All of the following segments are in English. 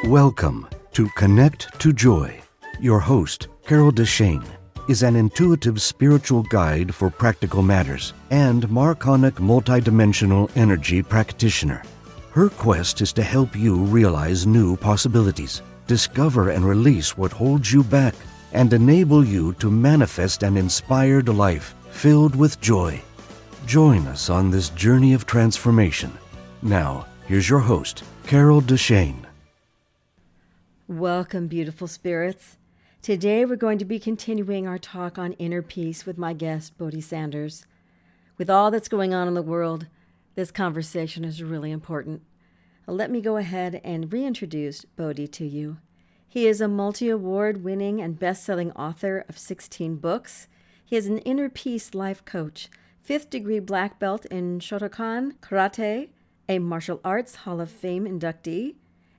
Welcome to Connect to Joy. Your host, DeChaine, is an intuitive spiritual guide for practical matters and marconic multidimensional energy practitioner. Her quest is to help you realize new possibilities, discover and release what holds you back, and enable you to manifest an inspired life filled with joy. Join us on this journey of transformation. Now, here's your host, DeChaine. Welcome, beautiful spirits. Today we're going to be continuing our talk on inner peace with my guest, Bohdi Sanders. With all that's going on in the world, this conversation is really important. Let me go ahead and reintroduce Bohdi to you. He is a multi-award winning and best-selling author of 16 books. He is an inner peace life coach, 5th degree black belt in Shotokan Karate, a martial arts Hall of Fame inductee,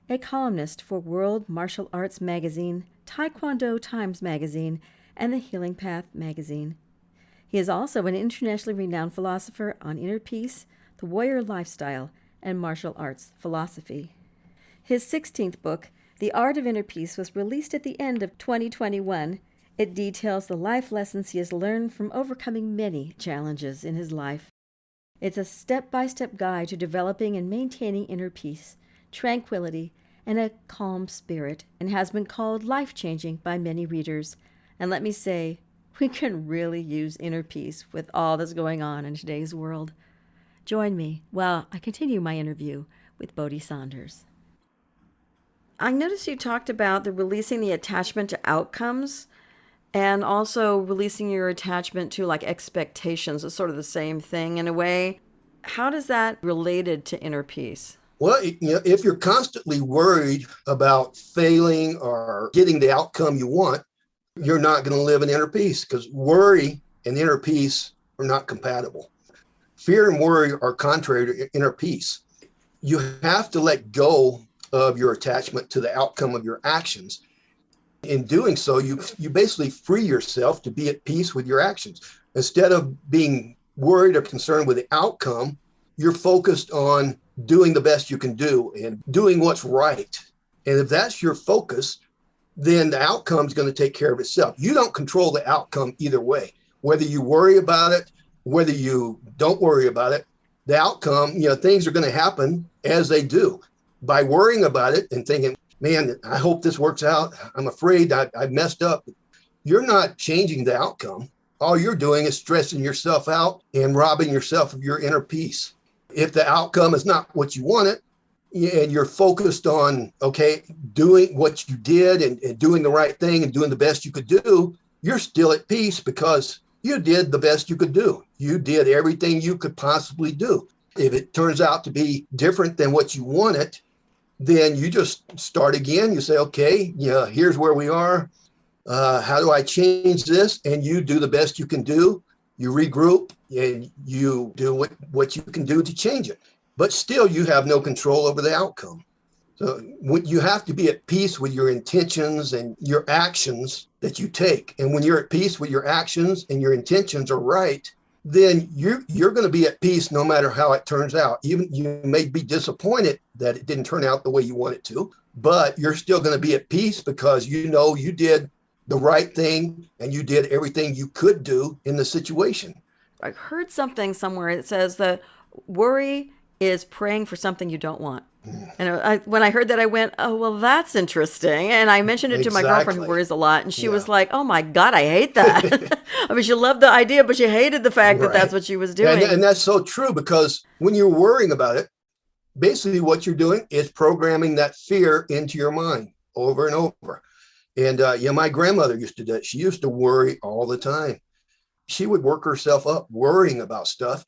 a columnist for World Martial Arts Magazine, TaeKwonDo Times Magazine, and the Healing Path Magazine. He is also an internationally renowned philosopher on inner peace, the warrior lifestyle, and martial arts philosophy. His 16th book, The Art of Inner Peace, was released at the end of 2021. It details the life lessons he has learned from overcoming many challenges in his life. It's a step-by-step guide to developing and maintaining inner peace, tranquility, and a calm spirit, and has been called life-changing by many readers. And let me say, we can really use inner peace with all that's going on in today's world. Join me while I continue my interview with Bohdi Sanders. I noticed you talked about the releasing the attachment to outcomes and also releasing your attachment to like expectations. It's sort of the same thing in a way. How does that related to inner peace? Well, if you're constantly worried about failing or getting the outcome you want, you're not going to live in inner peace, because worry and inner peace are not compatible. Fear and worry are contrary to inner peace. You have to let go of your attachment to the outcome of your actions. In doing so, you basically free yourself to be at peace with your actions. Instead of being worried or concerned with the outcome, you're focused on doing the best you can do and doing what's right. And if that's your focus, then the outcome is going to take care of itself. You don't control the outcome either way. Whether you worry about it, whether you don't worry about it, the outcome, things are going to happen as they do. By worrying about it and thinking, man, I hope this works out, I'm afraid I've messed up, you're not changing the outcome. All you're doing is stressing yourself out and robbing yourself of your inner peace. If the outcome is not what you wanted, and you're focused on, doing what you did and doing the right thing and doing the best you could do, you're still at peace because you did the best you could do. You did everything you could possibly do. If it turns out to be different than what you wanted, then you just start again. You say, here's where we are. How do I change this? And you do the best you can do. You regroup and you do what you can do to change it. But still, you have no control over the outcome. So you have to be at peace with your intentions and your actions that you take. And when you're at peace with your actions and your intentions are right, then you're going to be at peace no matter how it turns out. Even you may be disappointed that it didn't turn out the way you want it to, but you're still going to be at peace because you did the right thing and you did everything you could do in the situation. I heard something somewhere. It says that worry is praying for something you don't want. And when I heard that, I went, oh, well, that's interesting. And I mentioned it to my girlfriend who worries a lot. And she was like, oh, my God, I hate that. I mean, she loved the idea, but she hated the fact that that's what she was doing. And that's so true, because when you're worrying about it, basically what you're doing is programming that fear into your mind over and over. And my grandmother used to do it. She used to worry all the time. She would work herself up worrying about stuff.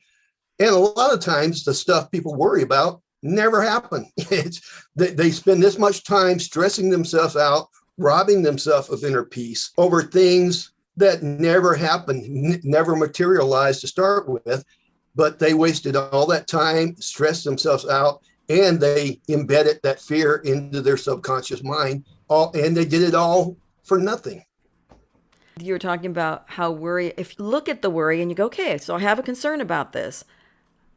And a lot of times the stuff people worry about never happen. They spend this much time stressing themselves out, robbing themselves of inner peace over things that never happened, never materialized to start with. But they wasted all that time, stressed themselves out, and they embedded that fear into their subconscious mind. And they did it all for nothing. You were talking about how worry, if you look at the worry and you go, okay, so I have a concern about this.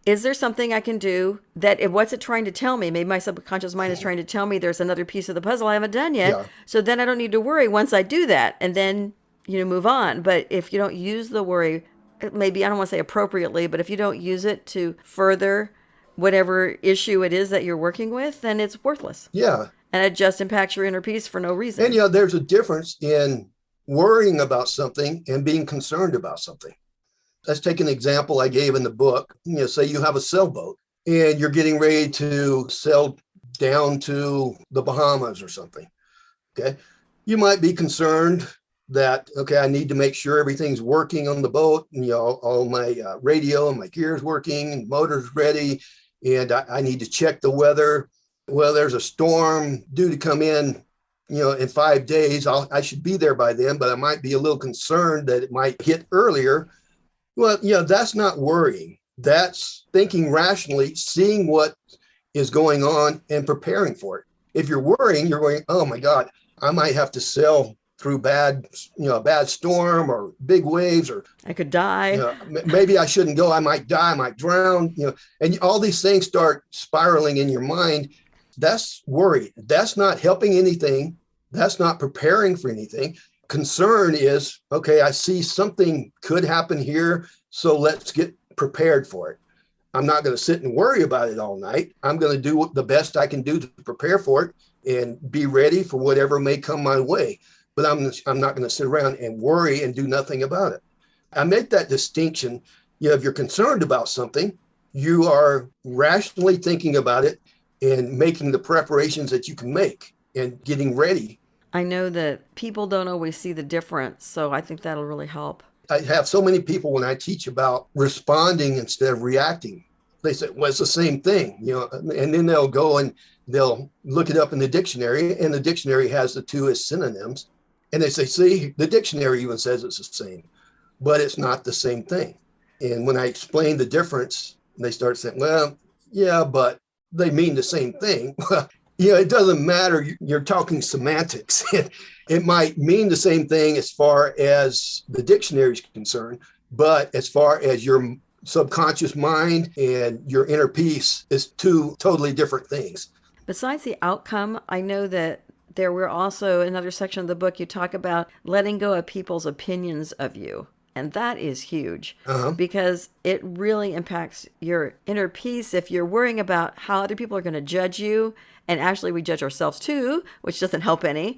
is there something I can do what's it trying to tell me? Maybe my subconscious mind is trying to tell me there's another piece of the puzzle I haven't done yet. Yeah. So then I don't need to worry once I do that, and then, move on. But if you don't use the worry, maybe, I don't want to say appropriately, but if you don't use it to further whatever issue it is that you're working with, then it's worthless. Yeah. And it just impacts your inner peace for no reason. And, there's a difference in worrying about something and being concerned about something. Let's take an example I gave in the book. Say you have a sailboat and you're getting ready to sail down to the Bahamas or something. Okay. You might be concerned that, okay, I need to make sure everything's working on the boat, and, all my radio and my gear's working and motor's ready. And I need to check the weather. Well, there's a storm due to come in, in 5 days. I should be there by then, but I might be a little concerned that it might hit earlier. Well, that's not worrying. That's thinking rationally, seeing what is going on and preparing for it. If you're worrying, you're going, oh my God, I might have to sail through a bad storm or big waves, or I could die. Maybe I shouldn't go. I might die. I might drown. And all these things start spiraling in your mind. That's worry. That's not helping anything. That's not preparing for anything. Concern is, okay, I see something could happen here, so let's get prepared for it. I'm not going to sit and worry about it all night. I'm going to do the best I can do to prepare for it and be ready for whatever may come my way. But I'm not going to sit around and worry and do nothing about it. I make that distinction. If you're concerned about something, you are rationally thinking about it and making the preparations that you can make and getting ready. I know that people don't always see the difference, so I think that'll really help. I have so many people when I teach about responding instead of reacting. They say, well, it's the same thing, and then they'll go and they'll look it up in the dictionary, and the dictionary has the two as synonyms. And they say, see, the dictionary even says it's the same, but it's not the same thing. And when I explain the difference, they start saying, well, yeah, but they mean the same thing. It doesn't matter. You're talking semantics. It might mean the same thing as far as the dictionary is concerned, but as far as your subconscious mind and your inner peace is two totally different things. Besides the outcome, I know that there were also another section of the book you talk about letting go of people's opinions of you. And that is huge because it really impacts your inner peace if you're worrying about how other people are going to judge you. And actually, we judge ourselves too, which doesn't help any.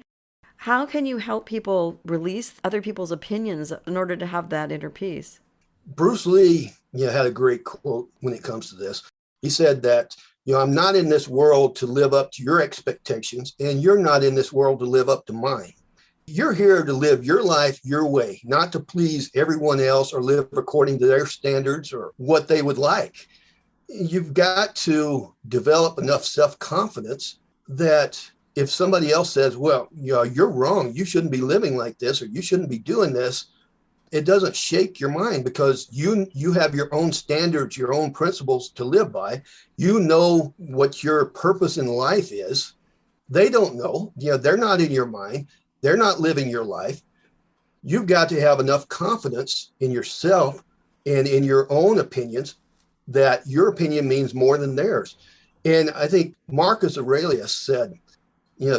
How can you help people release other people's opinions in order to have that inner peace? Bruce Lee had a great quote when it comes to this. He said that, I'm not in this world to live up to your expectations, and you're not in this world to live up to mine. You're here to live your life your way, not to please everyone else or live according to their standards or what they would like. You've got to develop enough self-confidence that if somebody else says, well, you're wrong, you shouldn't be living like this, or you shouldn't be doing this, it doesn't shake your mind because you have your own standards, your own principles to live by. You know what your purpose in life is. They don't know. They're not in your mind. They're not living your life. You've got to have enough confidence in yourself and in your own opinions that your opinion means more than theirs. And I think Marcus Aurelius said,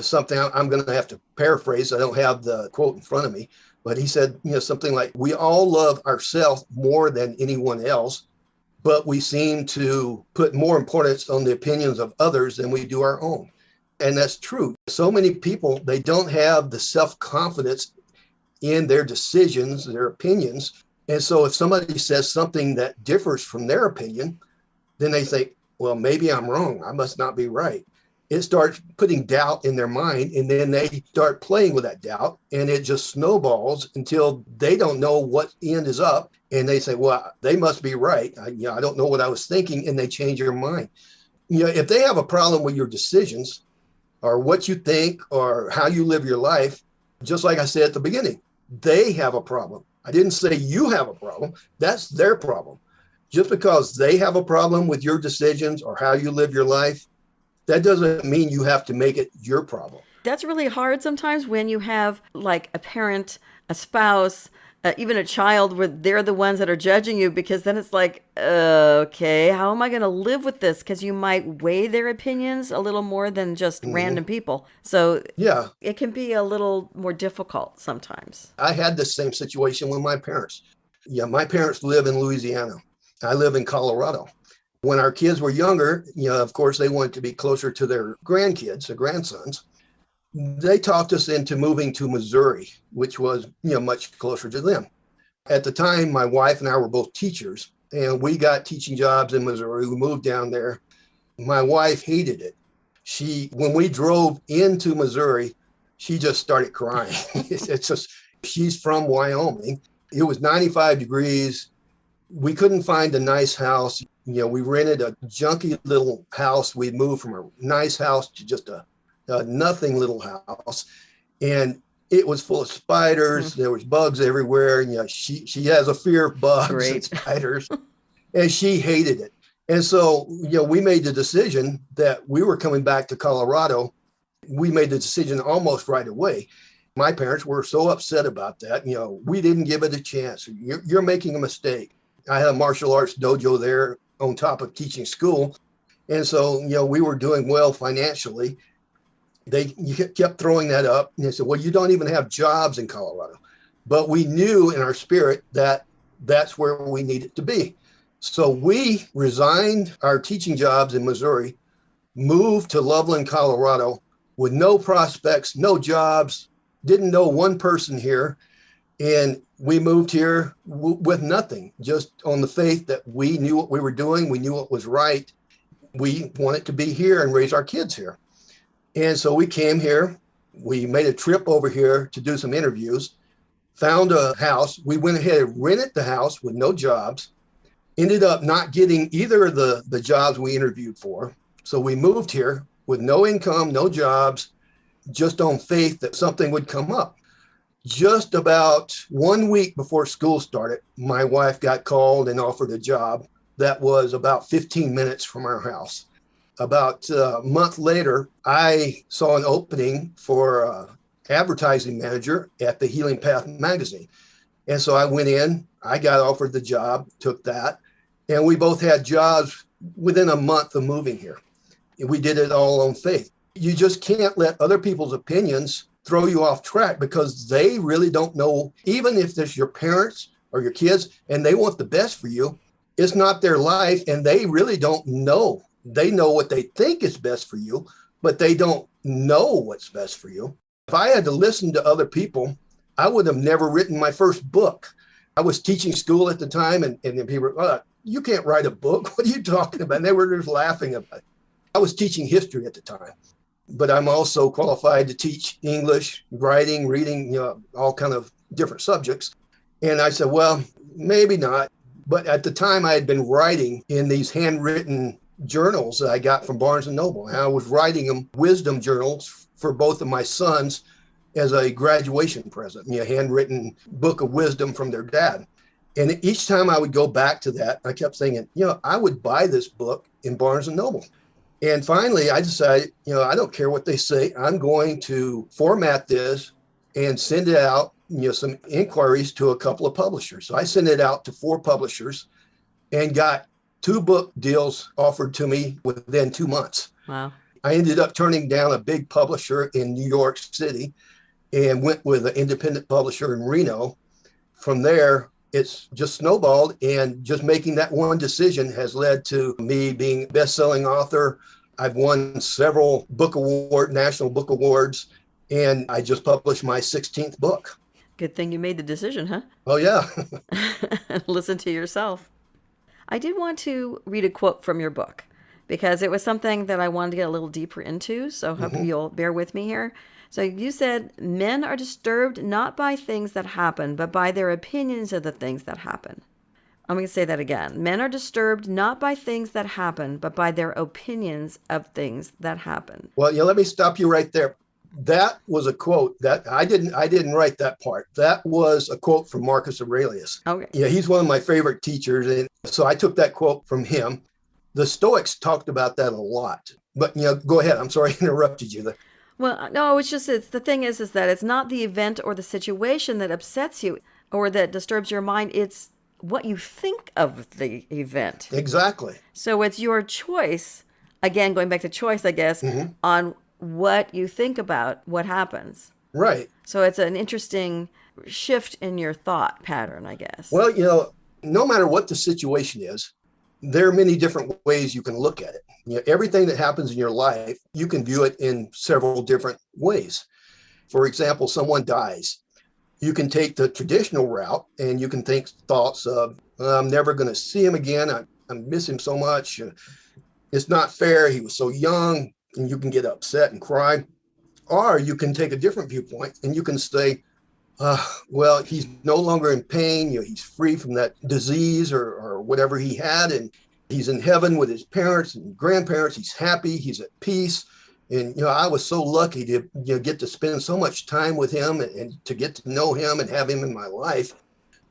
something I'm going to have to paraphrase. I don't have the quote in front of me, but he said, something like, we all love ourselves more than anyone else, but we seem to put more importance on the opinions of others than we do our own. And that's true. So many people, they don't have the self-confidence in their decisions, their opinions. And so if somebody says something that differs from their opinion, then they think, well, maybe I'm wrong. I must not be right. It starts putting doubt in their mind, and then they start playing with that doubt, and it just snowballs until they don't know what end is up. And they say, well, they must be right. I don't know what I was thinking. And they change your mind. If they have a problem with your decisions or what you think or how you live your life, just like I said at the beginning, they have a problem. I didn't say you have a problem. That's their problem. Just because they have a problem with your decisions or how you live your life, that doesn't mean you have to make it your problem. That's really hard sometimes when you have like a parent, a spouse, even a child where they're the ones that are judging you, because then it's like, okay, how am I going to live with this? Because you might weigh their opinions a little more than just Mhm. random people. So Yeah, it can be a little more difficult sometimes. I had the same situation with my parents. Yeah, my parents live in Louisiana. I live in Colorado. When our kids were younger, of course, they wanted to be closer to their grandkids, their grandsons. They talked us into moving to Missouri, which was, much closer to them. At the time, my wife and I were both teachers, and we got teaching jobs in Missouri. We moved down there. My wife hated it. When we drove into Missouri, she just started crying. It's just, she's from Wyoming. It was 95 degrees. We couldn't find a nice house. We rented a junky little house. We moved from a nice house to just a nothing little house. And it was full of spiders. There was bugs everywhere. And she has a fear of bugs and Great. spiders, and she hated it. And so, we made the decision that we were coming back to Colorado. We made the decision almost right away. My parents were so upset about that. We didn't give it a chance. You're making a mistake. I had a martial arts dojo there on top of teaching school. And so, we were doing well financially. They kept throwing that up. And they said, well, you don't even have jobs in Colorado. But we knew in our spirit that that's where we needed to be. So we resigned our teaching jobs in Missouri, moved to Loveland, Colorado, with no prospects, no jobs, didn't know one person here. And we moved here with nothing, just on the faith that we knew what we were doing. We knew what was right. We wanted to be here and raise our kids here. And so we came here. We made a trip over here to do some interviews, found a house. We went ahead and rented the house with no jobs, ended up not getting either of the jobs we interviewed for. So we moved here with no income, no jobs, just on faith that something would come up. Just about 1 week before school started, my wife got called and offered a job that was about 15 minutes from our house. About a month later, I saw an opening for advertising manager at the Healing Path magazine. And so I went in, I got offered the job, took that, and we both had jobs within a month of moving here. We did it all on faith. You just can't let other people's opinions throw you off track, because they really don't know. Even if it's your parents or your kids and they want the best for you, it's not their life, and they really don't know. They know what they think is best for you, but they don't know what's best for you. If I had to listen to other people, I would have never written my first book. I was teaching school at the time, and then people were, you can't write a book. What are you talking about? And they were just laughing about it. I was teaching history at the time, but I'm also qualified to teach English, writing, reading, all kind of different subjects. And I said, well, maybe not. But at the time, I had been writing in these handwritten journals that I got from Barnes and Noble. And I was writing them wisdom journals for both of my sons as a graduation present, a handwritten book of wisdom from their dad. And each time I would go back to that, I kept thinking, I would buy this book in Barnes and Noble. And finally, I decided, I don't care what they say. I'm going to format this and send it out, some inquiries to a couple of publishers. So I sent it out to 4 publishers and got 2 book deals offered to me within 2 months. Wow. I ended up turning down a big publisher in New York City and went with an independent publisher in Reno. From there, it's just snowballed, and just making that one decision has led to me being a best-selling author. I've won several national book awards, and I just published my 16th book. Good thing you made the decision, huh? Oh, yeah. Listen to yourself. I did want to read a quote from your book, because it was something that I wanted to get a little deeper into, so hope you'll bear with me here. So you said, men are disturbed not by things that happen, but by their opinions of the things that happen. I'm going to say that again. Men are disturbed not by things that happen, but by their opinions of things that happen. Well, let me stop you right there. That was a quote that I didn't write that part. That was a quote from Marcus Aurelius. Okay. Yeah, he's one of my favorite teachers. And so I took that quote from him. The Stoics talked about that a lot. But, go ahead. I'm sorry I interrupted you there. Well, no, it's the thing is that it's not the event or the situation that upsets you. or that disturbs your mind. It's what you think of the event. Exactly. So it's your choice, again, going back to choice, I guess, Hmm. on what you think about what happens. Right. So it's an interesting shift in your thought pattern, I guess. Well, no matter what the situation is, there are many different ways you can look at it. Everything that happens in your life, you can view it in several different ways. For example, someone dies. You can take the traditional route and you can think thoughts of, I'm never going to see him again. I miss him so much. It's not fair. He was so young, and you can get upset and cry. Or you can take a different viewpoint and you can say, well, he's no longer in pain. He's free from that disease or whatever he had, and he's in heaven with his parents and grandparents. He's happy. He's at peace. And I was so lucky to get to spend so much time with him and to get to know him and have him in my life.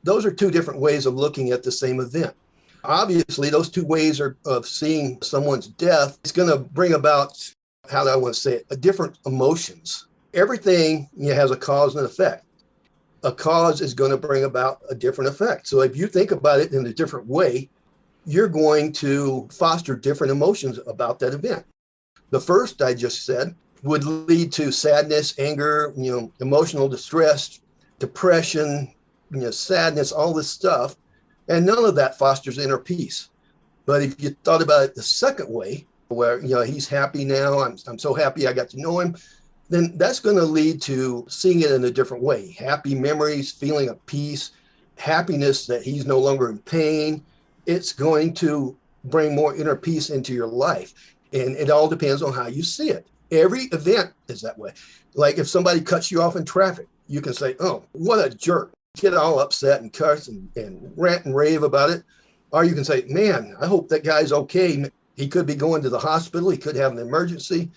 Those are two different ways of looking at the same event. Obviously, those two ways of seeing someone's death is going to bring about, how do I want to say it, different emotions. Everything has a cause and effect. A cause is going to bring about a different effect. So if you think about it in a different way, you're going to foster different emotions about that event. The first I just said would lead to sadness, anger, emotional distress, depression, sadness, all this stuff. And none of that fosters inner peace. But if you thought about it the second way, where, he's happy now, I'm so happy I got to know him, then that's going to lead to seeing it in a different way. Happy memories, feeling of peace, happiness that he's no longer in pain. It's going to bring more inner peace into your life. And it all depends on how you see it. Every event is that way. Like if somebody cuts you off in traffic, you can say, oh, what a jerk. Get all upset and cuss and rant and rave about it. Or you can say, man, I hope that guy's okay. He could be going to the hospital. He could have an emergency.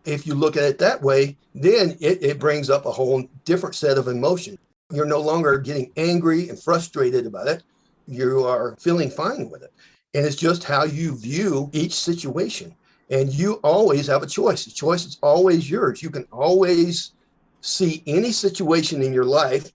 If you look at it that way, then it brings up a whole different set of emotion. You're no longer getting angry and frustrated about it. You are feeling fine with it. And it's just how you view each situation. And you always have a choice. The choice is always yours. You can always see any situation in your life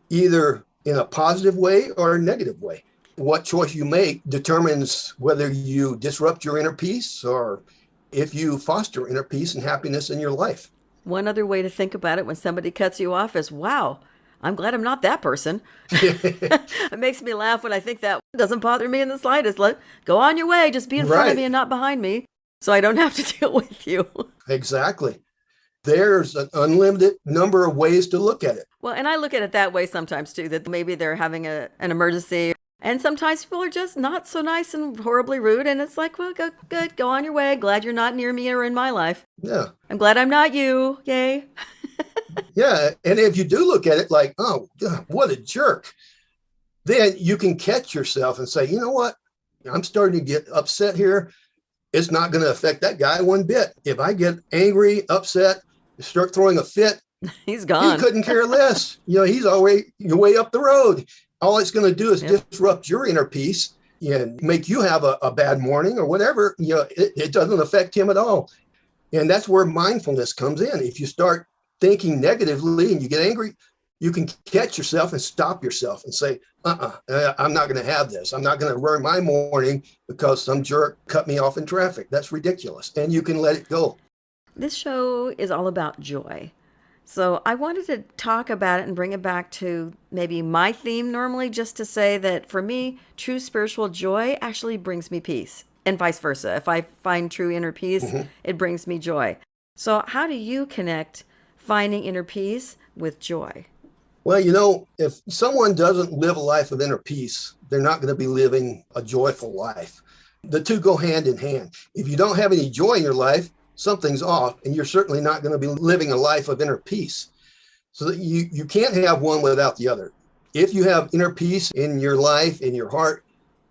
either in a positive way or a negative way. What choice you make determines whether you disrupt your inner peace or if you foster inner peace and happiness in your life. One other way to think about it when somebody cuts you off is, wow, I'm glad I'm not that person. It makes me laugh when I think that. It doesn't bother me in the slightest. Go on your way. Just be in front of me and not behind me, so I don't have to deal with you. Exactly. There's an unlimited number of ways to look at it. Well, and I look at it that way sometimes too, that maybe they're having an emergency. And sometimes people are just not so nice and horribly rude. And it's like, well, good, go on your way. Glad you're not near me or in my life. Yeah. I'm glad I'm not you. Yay. Yeah. And if you do look at it like, oh, God, what a jerk, then you can catch yourself and say, you know what? I'm starting to get upset here. It's not going to affect that guy one bit. If I get angry, upset, start throwing a fit, he's gone. He couldn't care less. He's already way up the road. All it's going to do is disrupt your inner peace and make you have a bad morning or whatever. It doesn't affect him at all. And that's where mindfulness comes in. If you start thinking negatively and you get angry, you can catch yourself and stop yourself and say, I'm not going to have this. I'm not going to ruin my morning because some jerk cut me off in traffic. That's ridiculous. And you can let it go. This show is all about joy. So I wanted to talk about it and bring it back to maybe my theme normally, just to say that for me, true spiritual joy actually brings me peace, and vice versa. If I find true inner peace, it brings me joy. So how do you connect finding inner peace with joy? Well, if someone doesn't live a life of inner peace, they're not going to be living a joyful life. The two go hand in hand. If you don't have any joy in your life, something's off, and you're certainly not going to be living a life of inner peace. So that you can't have one without the other. If you have inner peace in your life, in your heart,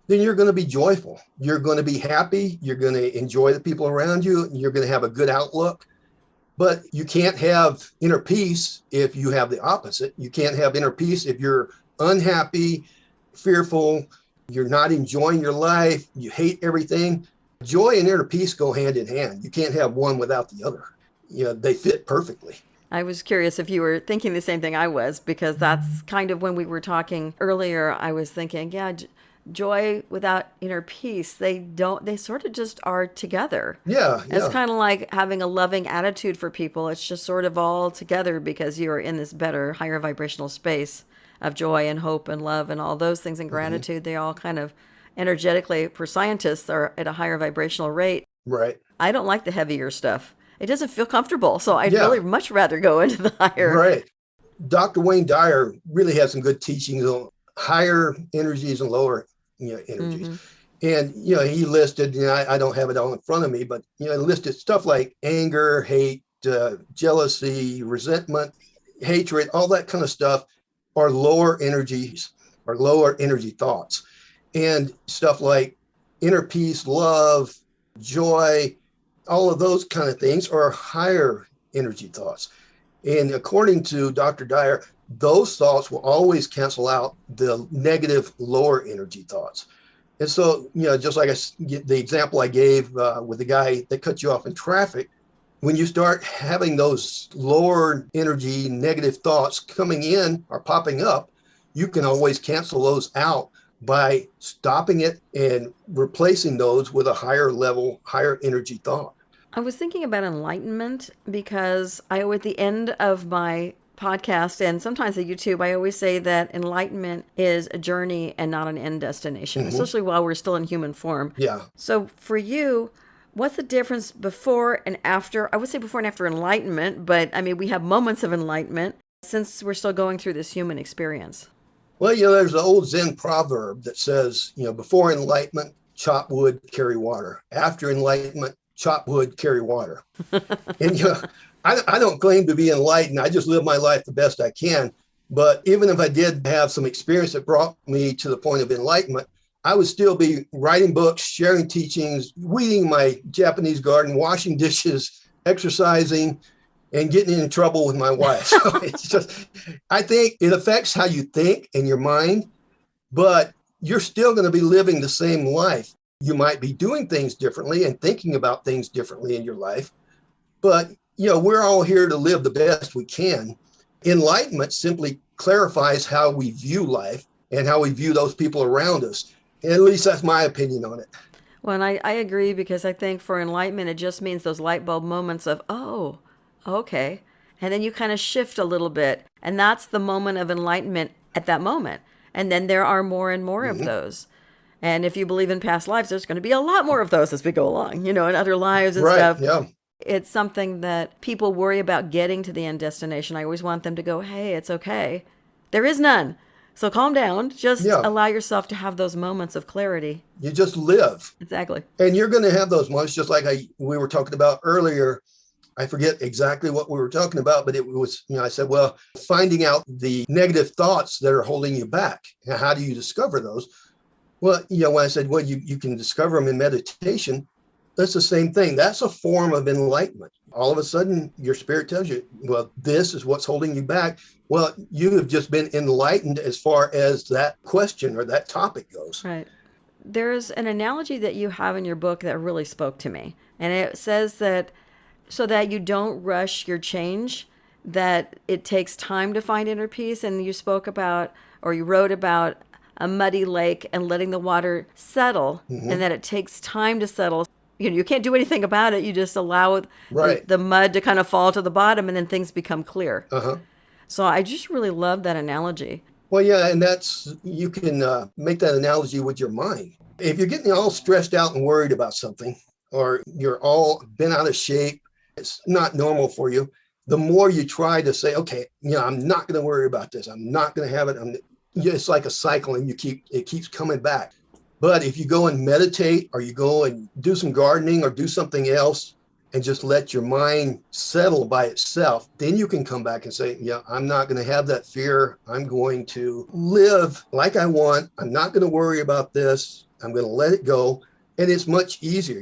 then you're going to be joyful. You're going to be happy. You're going to enjoy the people around you. You're going to have a good outlook. But you can't have inner peace if you have the opposite. You can't have inner peace if you're unhappy, fearful, you're not enjoying your life, you hate everything. Joy and inner peace go hand in hand. You can't have one without the other. They fit perfectly. I was curious if you were thinking the same thing I was, because that's kind of when we were talking earlier. I was thinking, yeah, joy without inner peace, they sort of just are together. Yeah, It's yeah. kind of like having a loving attitude for people. It's just sort of all together because you are in this better, higher vibrational space of joy and hope and love and all those things and Hmm. gratitude. They all kind of energetically, for scientists, are at a higher vibrational rate. Right. I don't like the heavier stuff. It doesn't feel comfortable. So I'd Yeah, really much rather go into the higher. right. Dr. Wayne Dyer really has some good teachings on higher energies and lower, energies. Mm-hmm. And, he listed, I don't have it all in front of me, but, listed stuff like anger, hate, jealousy, resentment, hatred, all that kind of stuff are lower energies or lower energy thoughts. And stuff like inner peace, love, joy, all of those kind of things are higher energy thoughts. And according to Dr. Dyer, those thoughts will always cancel out the negative lower energy thoughts. And so, just like the example I gave with the guy that cut you off in traffic, when you start having those lower energy negative thoughts coming in or popping up, you can always cancel those out by stopping it and replacing those with a higher level, higher energy thought. I was thinking about enlightenment because at the end of my podcast and sometimes the YouTube, I always say that enlightenment is a journey and not an end destination, Mm-hmm. especially while we're still in human form. Yeah. So for you, what's the difference before and after? I would say before and after enlightenment, but I mean, we have moments of enlightenment since we're still going through this human experience. Well, there's an old Zen proverb that says, before enlightenment, chop wood, carry water. After enlightenment, chop wood, carry water. And, I don't claim to be enlightened. I just live my life the best I can. But even if I did have some experience that brought me to the point of enlightenment, I would still be writing books, sharing teachings, weeding my Japanese garden, washing dishes, exercising, and getting in trouble with my wife. So it's just, I think it affects how you think and your mind, but you're still going to be living the same life. You might be doing things differently and thinking about things differently in your life, but we're all here to live the best we can. Enlightenment simply clarifies how we view life and how we view those people around us. And at least that's my opinion on it. Well, and I agree because I think for enlightenment, it just means those light bulb moments of, oh, okay. And then you kind of shift a little bit. And that's the moment of enlightenment at that moment. And then there are more and more of Mm-hmm. those. And if you believe in past lives, there's going to be a lot more of those as we go along, in other lives and Right. stuff. Yeah. It's something that people worry about getting to the end destination. I always want them to go, hey, it's okay. There is none. So calm down. Just Yeah. allow yourself to have those moments of clarity. You just live. Exactly. And you're going to have those moments, just like we were talking about earlier. I forget exactly what we were talking about, but it was, I said, well, finding out the negative thoughts that are holding you back. Now, how do you discover those? Well, when I said, well, you can discover them in meditation, that's the same thing. That's a form of enlightenment. All of a sudden, your spirit tells you, well, this is what's holding you back. Well, you have just been enlightened as far as that question or that topic goes. Right. There's an analogy that you have in your book that really spoke to me. And it says that so that you don't rush your change, that it takes time to find inner peace. And you spoke about, or you wrote about, a muddy lake and letting the water settle, Mm-hmm. and that it takes time to settle. You can't do anything about it. You just allow Right. the mud to kind of fall to the bottom, and then things become clear. Uh-huh. So I just really love that analogy. Well, yeah, and you can make that analogy with your mind. If you're getting all stressed out and worried about something, or you're all bent out of shape, it's not normal for you. The more you try to say, okay, I'm not going to worry about this. I'm not going to have it. It's like a cycle, and it keeps coming back. But if you go and meditate, or you go and do some gardening or do something else and just let your mind settle by itself, then you can come back and say, yeah, I'm not going to have that fear. I'm going to live like I want. I'm not going to worry about this. I'm going to let it go. And it's much easier.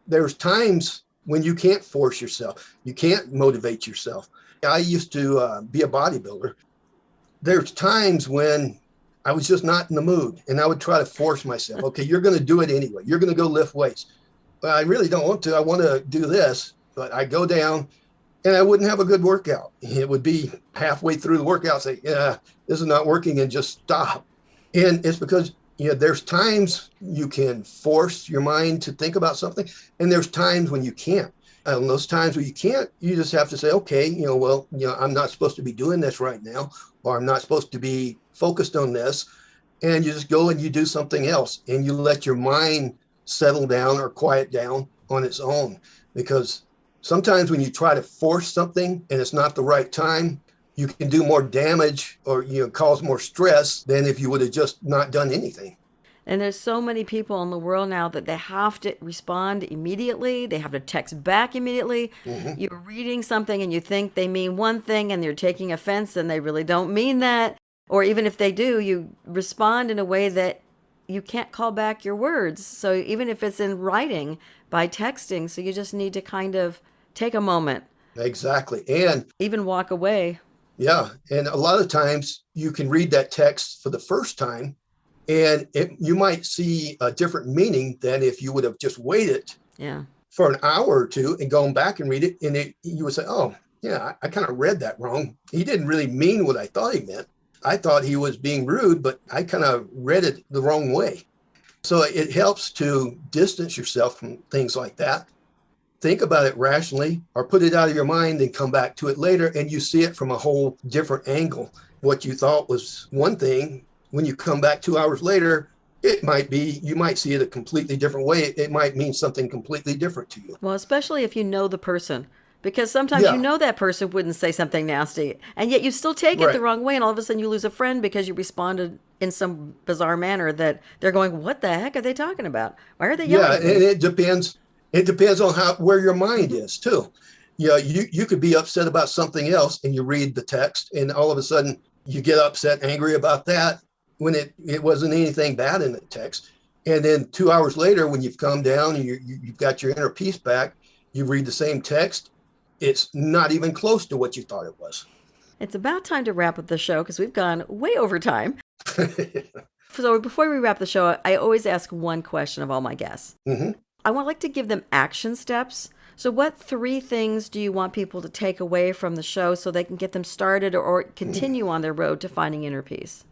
There's times when you can't force yourself. You can't motivate yourself. I used to be a bodybuilder. There's times when I was just not in the mood, and I would try to force myself. Okay, you're going to do it anyway. You're going to go lift weights. But I really don't want to. I want to do this, but I go down and I wouldn't have a good workout. It would be halfway through the workout, say, yeah, this is not working, and just stop. And it's because, there's times you can force your mind to think about something, and there's times when you can't. And those times when you can't, you just have to say, okay, I'm not supposed to be doing this right now, or I'm not supposed to be focused on this. And you just go and you do something else, and you let your mind settle down or quiet down on its own. Because sometimes when you try to force something and it's not the right time, you can do more damage or cause more stress than if you would have just not done anything. And there's so many people in the world now that they have to respond immediately. They have to text back immediately. Mm-hmm. You're reading something and you think they mean one thing and they're taking offense and they really don't mean that. Or even if they do, you respond in a way that you can't call back your words. So even if it's in writing by texting, so you just need to kind of take a moment. Exactly. And even walk away. Yeah. And a lot of times you can read that text for the first time, and you might see a different meaning than if you would have just waited for an hour or two and gone back and read it. And you would say, oh, yeah, I kind of read that wrong. He didn't really mean what I thought he meant. I thought he was being rude, but I kind of read it the wrong way. So it helps to distance yourself from things like that. Think about it rationally, or put it out of your mind and come back to it later, and you see it from a whole different angle. What you thought was one thing, when you come back 2 hours later, you might see it a completely different way. It might mean something completely different to you. Well, especially if you know the person, because sometimes you know that person wouldn't say something nasty, and yet you still take it the wrong way, and all of a sudden you lose a friend because you responded in some bizarre manner that they're going, what the heck are they talking about? Why are they yelling at me? And it depends. It depends on where your mind is too. You could be upset about something else, and you read the text, and all of a sudden you get upset, angry about that when it wasn't anything bad in the text. And then 2 hours later, when you've come down and you've got your inner peace back, you read the same text. It's not even close to what you thought it was. It's about time to wrap up the show because we've gone way over time. So before we wrap the show, I always ask one question of all my guests. Mm-hmm. I would like to give them action steps. So what 3 things do you want people to take away from the show so they can get them started or continue on their road to finding inner peace?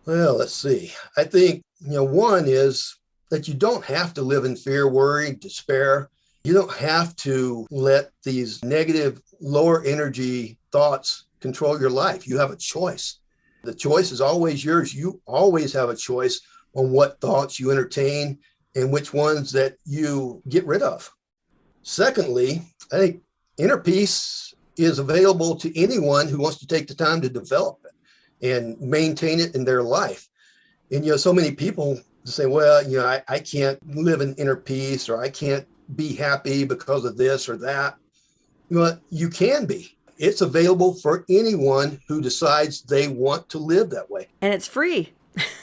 Well, let's see. I think, one is that you don't have to live in fear, worry, despair. You don't have to let these negative, lower energy thoughts control your life. You have a choice. The choice is always yours. You always have a choice on what thoughts you entertain and which ones that you get rid of. Secondly, I think inner peace is available to anyone who wants to take the time to develop it and maintain it in their life. And, so many people say, well, I can't live in inner peace, or I can't be happy because of this or that. You can be. It's available for anyone who decides they want to live that way. And it's free.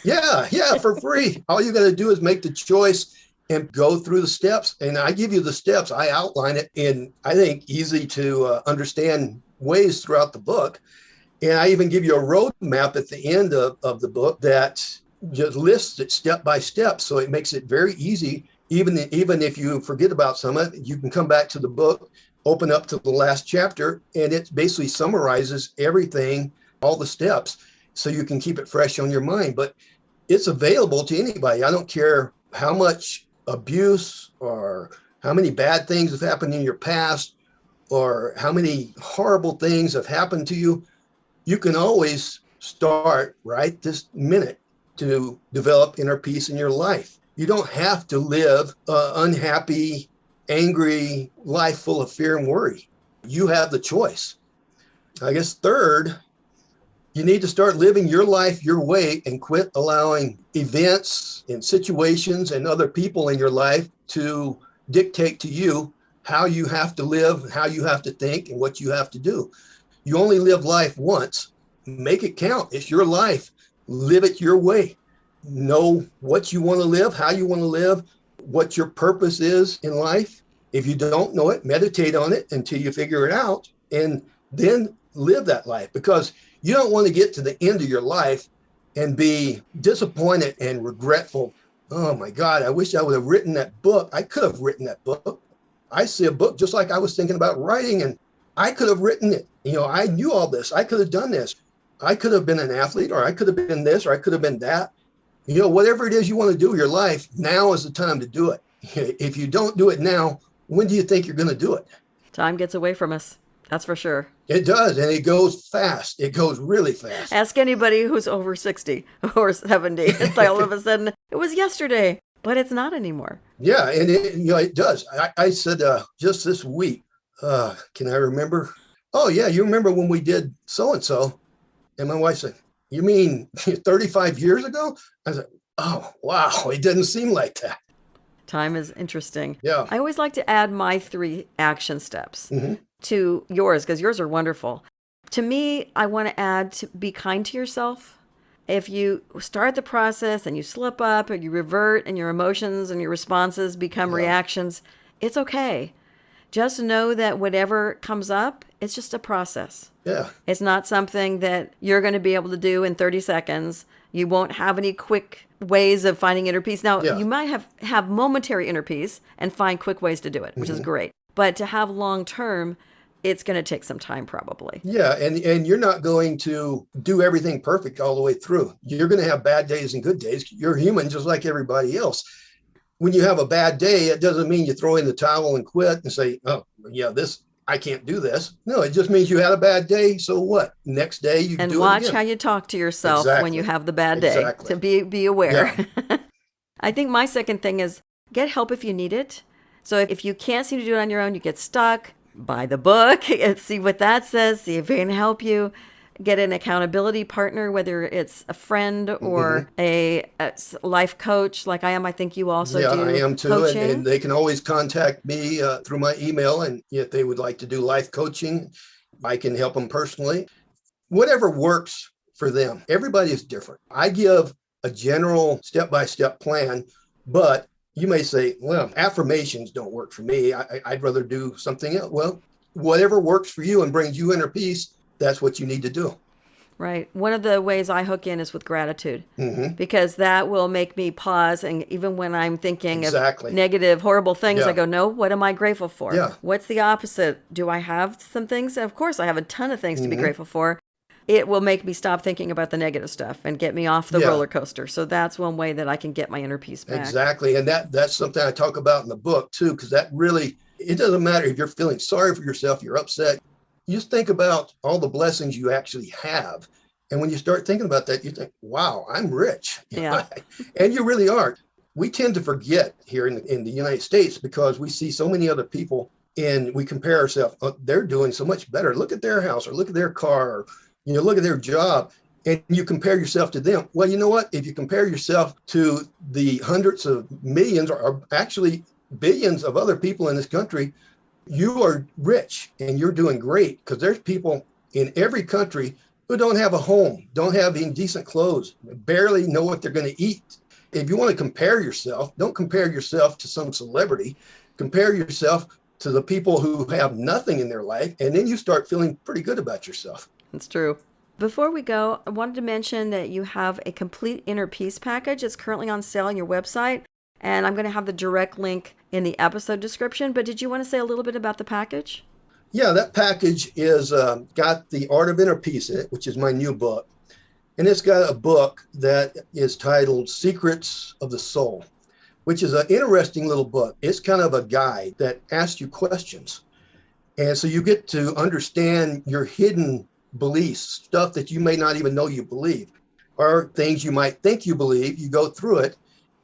Yeah, for free. All you got to do is make the choice and go through the steps. And I give you the steps. I outline it in, I think, easy to understand ways throughout the book. And I even give you a roadmap at the end of the book that just lists it step by step. So it makes it very easy. Even if you forget about some of it, you can come back to the book, open up to the last chapter, and it basically summarizes everything, all the steps, so you can keep it fresh on your mind. But it's available to anybody. I don't care how much abuse or how many bad things have happened in your past or how many horrible things have happened to you. You can always start right this minute to develop inner peace in your life. You don't have to live an unhappy, angry life full of fear and worry. You have the choice. I guess third, you need to start living your life your way and quit allowing events and situations and other people in your life to dictate to you how you have to live, how you have to think, and what you have to do. You only live life once. Make it count. It's your life. Live it your way. Know what you want to live, how you want to live, what your purpose is in life. If you don't know it, meditate on it until you figure it out, and then live that life, because you don't want to get to the end of your life and be disappointed and regretful. Oh my God, I wish I would have written that book. I could have written that book. I see a book just like I was thinking about writing, and I could have written it. I knew all this. I could have done this. I could have been an athlete, or I could have been this, or I could have been that. Whatever it is you want to do with your life, now is the time to do it. If you don't do it now, when do you think you're going to do it? Time gets away from us. That's for sure. It does. And it goes fast. It goes really fast. Ask anybody who's over 60 or 70. It's like all of a sudden, it was yesterday, but it's not anymore. Yeah. And it does. I said just this week, can I remember? Oh, yeah. You remember when we did so-and-so? And my wife said, you mean 35 years ago? I said, oh, wow. It doesn't seem like that. Time is interesting. Yeah. I always like to add my 3 action steps to yours, because yours are wonderful. To me, I want to add to be kind to yourself. If you start the process and you slip up or you revert and your emotions and your responses become reactions, it's okay. Just know that whatever comes up, it's just a process. Yeah. It's not something that you're going to be able to do in 30 seconds. You won't have any quick ways of finding inner peace. Now, you might have momentary inner peace and find quick ways to do it, which is great. But to have long term, it's going to take some time probably. Yeah. And you're not going to do everything perfect all the way through. You're going to have bad days and good days. You're human just like everybody else. When you have a bad day, it doesn't mean you throw in the towel and quit and say, oh, yeah, I can't do this. No, it just means you had a bad day. So what? Next day you and do watch it again. how you talk to yourself when you have the bad day. To be aware. Yeah. I think my second thing is get help if you need it. So if you can't seem to do it on your own, you get stuck, buy the book and see what that says, see if it can help you. Get an accountability partner, whether it's a friend or a life coach like I am. I think you also do. Yeah, I am too. And they can always contact me through my email. And if they would like to do life coaching, I can help them personally. Whatever works for them. Everybody is different. I give a general step-by-step plan, but you may say, well, affirmations don't work for me. I'd rather do something else. Well, whatever works for you and brings you inner peace, that's what you need to do. Right. One of the ways I hook in is with gratitude, because that will make me pause. And even when I'm thinking of negative, horrible things, I go, no, what am I grateful for? Yeah. What's the opposite? Do I have some things? Of course, I have a ton of things to be grateful for. It will make me stop thinking about the negative stuff and get me off the roller coaster. So that's one way that I can get my inner peace back. Exactly. And that's something I talk about in the book too, because that really, it doesn't matter if you're feeling sorry for yourself, you're upset. You just think about all the blessings you actually have. And when you start thinking about that, you think, wow, I'm rich. Yeah. And you really are. We tend to forget here in the United States because we see so many other people and we compare ourselves. Oh, they're doing so much better. Look at their house or look at their car, or, look at their job. And you compare yourself to them. Well, you know what? If you compare yourself to the hundreds of millions or actually billions of other people in this country, you are rich and you're doing great, because there's people in every country who don't have a home, don't have any decent clothes, barely know what they're going to eat. If you want to compare yourself, don't compare yourself to some celebrity. Compare yourself to the people who have nothing in their life, and then you start feeling pretty good about yourself. It's true. Before we go, I wanted to mention that you have a complete inner peace package. It's currently on sale on your website, and I'm going to have the direct link in the episode description. But did you want to say a little bit about the package? Yeah, that package is got The Art of Inner Peace in it, which is my new book. And it's got a book that is titled Secrets of the Soul, which is an interesting little book. It's kind of a guide that asks you questions. And so you get to understand your hidden beliefs, stuff that you may not even know you believe, or things you might think you believe. You go through it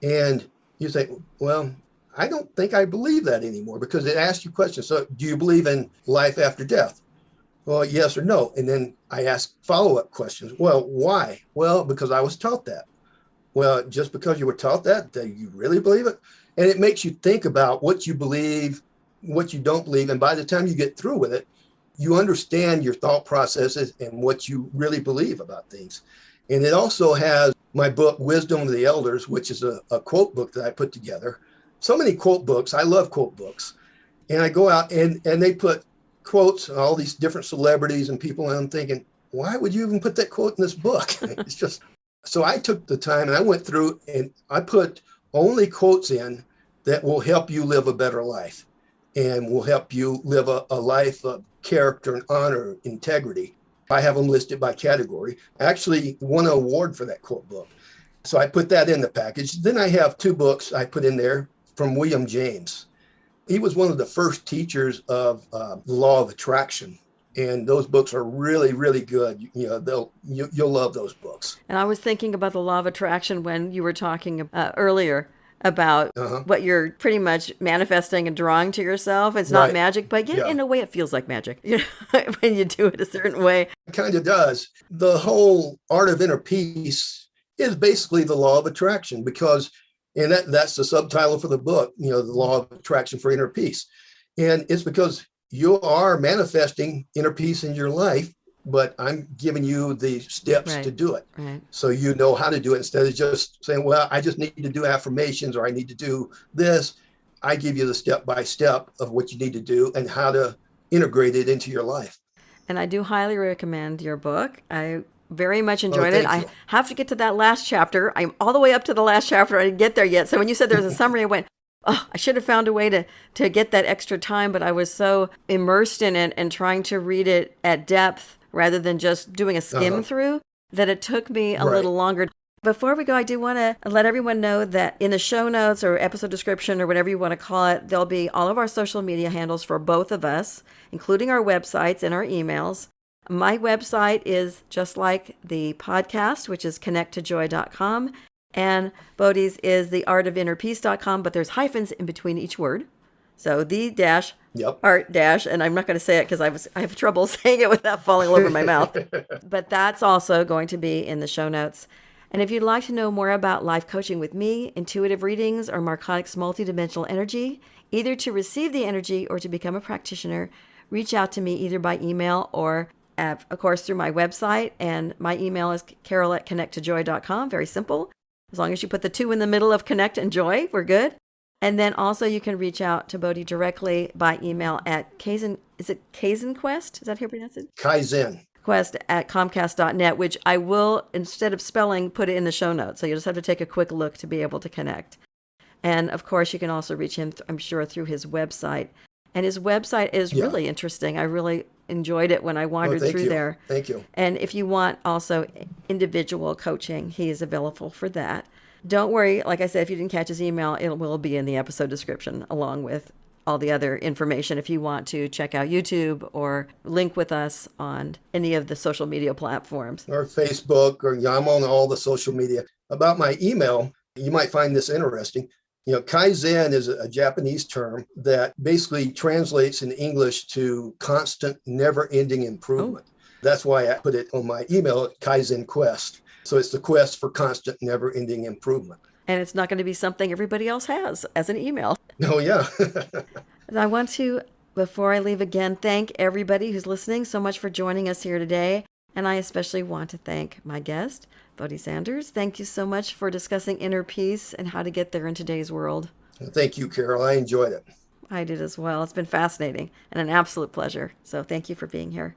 and you say, well, I don't think I believe that anymore, because it asks you questions. So do you believe in life after death? Well, yes or no. And then I ask follow-up questions. Well, why? Well, because I was taught that. Well, just because you were taught that, do you really believe it? And it makes you think about what you believe, what you don't believe. And by the time you get through with it, you understand your thought processes and what you really believe about things. And it also has my book, Wisdom of the Elders, which is a quote book that I put together. So many quote books. I love quote books. And I go out and they put quotes on all these different celebrities and people. And I'm thinking, why would you even put that quote in this book? It's just, so I took the time and I went through and I put only quotes in that will help you live a better life. and will help you live a life of character and honor, integrity. I have them listed by category. I actually won an award for that quote book. So I put that in the package. Then I have 2 books I put in there from William James. He was one of the first teachers of the law of attraction. And those books are really, really good. You'll love those books. And I was thinking about the law of attraction when you were talking earlier about what you're pretty much manifesting and drawing to yourself. It's not magic, but yet in a way it feels like magic when you do it a certain way. It kind of does. The whole art of inner peace is basically the law of attraction, because, and that's the subtitle for the book, the law of attraction for inner peace. And it's because you are manifesting inner peace in your life, but I'm giving you the steps to do it. Right. So you know how to do it, instead of just saying, well, I just need to do affirmations, or I need to do this. I give you the step-by-step of what you need to do and how to integrate it into your life. And I do highly recommend your book. I very much enjoyed it. I have to get to that last chapter. I'm all the way up to the last chapter. I didn't get there yet. So when you said there was a summary, I went, oh, I should have found a way to get that extra time, but I was so immersed in it and trying to read it at depth rather than just doing a skim through that it took me a little longer. Before we go, I do want to let everyone know that in the show notes or episode description or whatever you want to call it, there'll be all of our social media handles for both of us, including our websites and our emails. My website is just like the podcast, which is connecttojoy.com. And Bohdi's is theartofinnerpeace.com, but there's hyphens in between each word. So art dash, and I'm not going to say it because I have trouble saying it without falling all over my mouth. But that's also going to be in the show notes. And if you'd like to know more about life coaching with me, intuitive readings, or marconics multidimensional energy, either to receive the energy or to become a practitioner, reach out to me either by email or, of course, through my website. And my email is carol@connecttojoy.com. Very simple. As long as you put the 2 in the middle of connect and joy, we're good. And then also you can reach out to Bohdi directly by email at Kaizen. Is it Kaizen Quest? Is that how you pronounce it? Kaizen Quest at Comcast.net, which I will, instead of spelling, put it in the show notes. So you'll just have to take a quick look to be able to connect. And of course, you can also reach him, I'm sure, through his website. And his website is really interesting. I really enjoyed it when I wandered through there. Thank you. And if you want also individual coaching, he is available for that. Don't worry. Like I said, if you didn't catch his email, it will be in the episode description along with all the other information if you want to check out YouTube or link with us on any of the social media platforms. Or Facebook, or I'm on all the social media. About my email, you might find this interesting. Kaizen is a Japanese term that basically translates in English to constant, never-ending improvement. That's why I put it on my email, Kaizen Quest. So it's the quest for constant, never-ending improvement. And it's not going to be something everybody else has as an email. Oh, yeah. I want to, before I leave again, thank everybody who's listening so much for joining us here today. And I especially want to thank my guest, Bohdi Sanders. Thank you so much for discussing inner peace and how to get there in today's world. Thank you, Carol. I enjoyed it. I did as well. It's been fascinating and an absolute pleasure. So thank you for being here.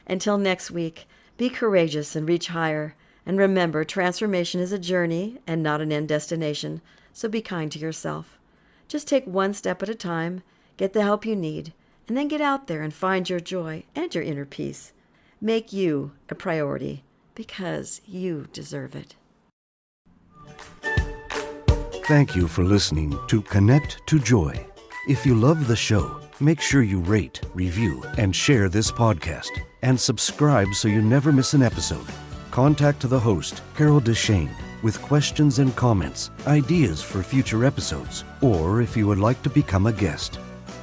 Until next week, be courageous and reach higher. And remember, transformation is a journey and not an end destination. So be kind to yourself. Just take one step at a time, get the help you need, and then get out there and find your joy and your inner peace. Make you a priority because you deserve it. Thank you for listening to Connect to Joy. If you love the show, make sure you rate, review, and share this podcast. And subscribe so you never miss an episode. Contact the host, Carol DeChaine, with questions and comments, ideas for future episodes, or if you would like to become a guest.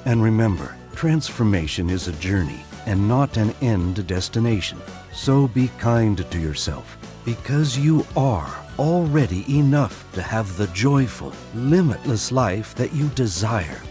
And remember, transformation is a journey and not an end destination. So be kind to yourself, because you are already enough to have the joyful, limitless life that you desire.